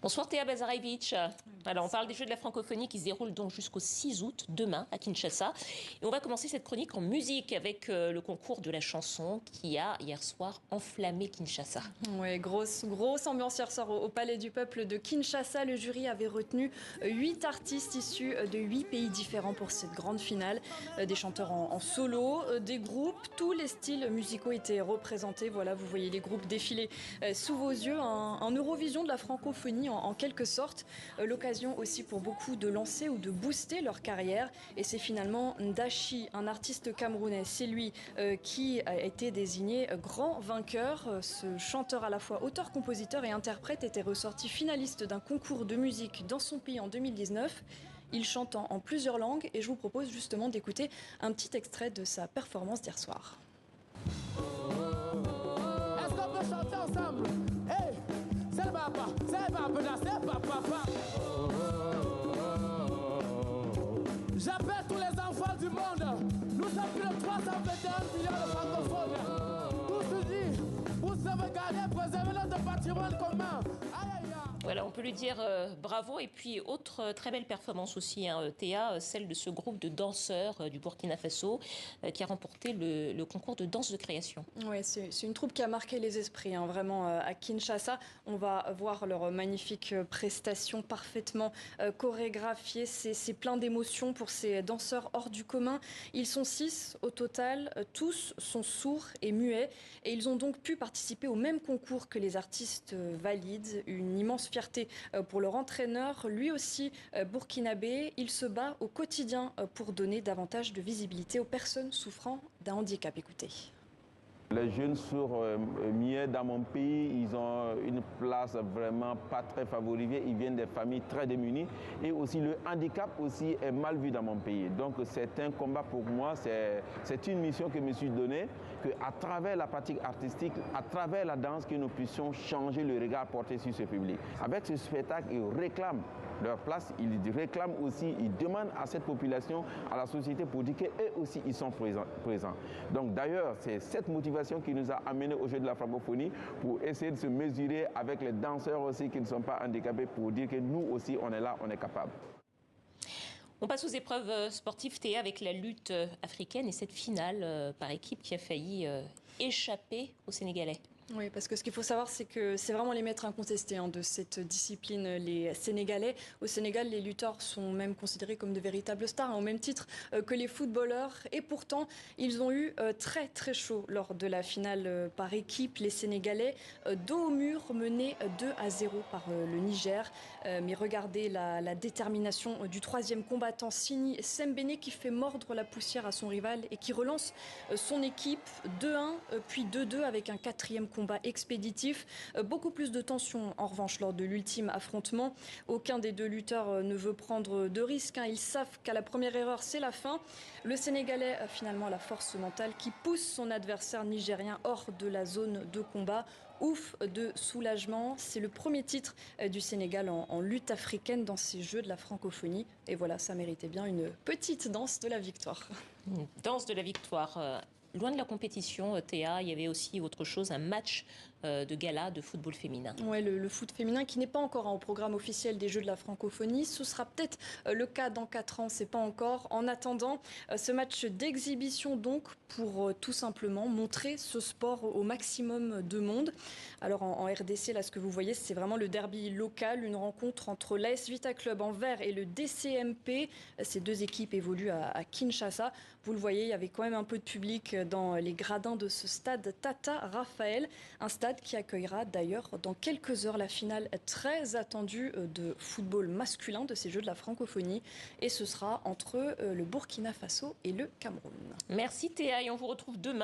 Bonsoir Théa Bazarevic. Alors on parle des Jeux de la francophonie qui se déroulent donc jusqu'au 6 août, demain, à Kinshasa. Et on va commencer cette chronique en musique avec le concours de la chanson qui a, hier soir, enflammé Kinshasa. Oui, grosse ambiance hier soir au Palais du Peuple de Kinshasa. Le jury avait retenu 8 artistes issus de 8 pays différents pour cette grande finale. Des chanteurs en solo, des groupes, tous les styles musicaux étaient représentés. Voilà, vous voyez les groupes défiler sous vos yeux. Un Eurovision de la francophonie en quelque sorte. L'occasion aussi pour beaucoup de lancer ou de booster leur carrière. Et c'est finalement Ndachi, un artiste camerounais. C'est lui qui a été désigné grand vainqueur. Ce chanteur à la fois auteur-compositeur et interprète était ressorti finaliste d'un concours de musique dans son pays en 2019. Il chante en plusieurs langues et je vous propose justement d'écouter un petit extrait de sa performance d'hier soir. Est-ce qu'on peut chanter ensemble? Hey, c'est papa, c'est papa. J'appelle tous les enfants du monde. Nous sommes plus de 321 millions de francophones. Tous unis pour sauvegarder et préserver notre patrimoine commun. Voilà, on peut lui dire bravo. Et puis, autre très belle performance aussi, Théa, celle de ce groupe de danseurs du Burkina Faso qui a remporté le concours de danse de création. Oui, c'est une troupe qui a marqué les esprits, vraiment, à Kinshasa. On va voir leur magnifique prestation parfaitement chorégraphiée. C'est plein d'émotions pour ces danseurs hors du commun. Ils sont 6 au total, tous sont sourds et muets. Et ils ont donc pu participer au même concours que les artistes valides. Une immense fierté pour leur entraîneur, lui aussi burkinabé. Il se bat au quotidien pour donner davantage de visibilité aux personnes souffrant d'un handicap. Écoutez. Les jeunes sourds muets dans mon pays, ils ont une place vraiment pas très favorisée. Ils viennent des familles très démunies et aussi le handicap aussi est mal vu dans mon pays. Donc c'est un combat pour moi, c'est une mission que je me suis donnée, qu'à travers la pratique artistique, à travers la danse, que nous puissions changer le regard porté sur ce public. Avec ce spectacle, ils réclament leur place, ils réclament aussi, ils demandent à cette population, à la société pour dire qu'eux aussi ils sont présents. Donc d'ailleurs, c'est cette motivation qui nous a amenés au jeu de la francophonie pour essayer de se mesurer avec les danseurs aussi qui ne sont pas handicapés pour dire que nous aussi on est là, on est capable. On passe aux épreuves sportives, Théa, avec la lutte africaine et cette finale par équipe qui a failli échapper aux Sénégalais. Oui, parce que ce qu'il faut savoir, c'est que c'est vraiment les maîtres incontestés de cette discipline, les Sénégalais. Au Sénégal, les lutteurs sont même considérés comme de véritables stars, au même titre que les footballeurs. Et pourtant, ils ont eu très très chaud lors de la finale par équipe. Les Sénégalais, dos au mur, menés 2-0 par le Niger. Mais regardez la détermination du troisième combattant, Sini Sembene, qui fait mordre la poussière à son rival et qui relance son équipe 2-1, puis 2-2 avec un quatrième combat expéditif. Beaucoup plus de tension en revanche lors de l'ultime affrontement. Aucun des deux lutteurs ne veut prendre de risques. Ils savent qu'à la première erreur, c'est la fin. Le Sénégalais a finalement la force mentale qui pousse son adversaire nigérien hors de la zone de combat. Ouf de soulagement. C'est le premier titre du Sénégal en lutte africaine dans ces Jeux de la francophonie. Et voilà, ça méritait bien une petite danse de la victoire. Une danse de la victoire. Loin de la compétition, Théa, il y avait aussi autre chose, un match de gala de football féminin. Oui, le foot féminin qui n'est pas encore au programme officiel des Jeux de la francophonie. Ce sera peut-être le cas dans 4 ans, c'est pas encore. En attendant, ce match d'exhibition donc pour tout simplement montrer ce sport au maximum de monde. Alors en RDC, là ce que vous voyez, c'est vraiment le derby local, une rencontre entre l'AS Vita Club en vert et le DCMP. Ces deux équipes évoluent à Kinshasa. Vous le voyez, il y avait quand même un peu de public dans les gradins de ce stade Tata Raphaël, un stade qui accueillera d'ailleurs dans quelques heures la finale très attendue de football masculin de ces Jeux de la francophonie. Et ce sera entre le Burkina Faso et le Cameroun. Merci Théa et on vous retrouve demain.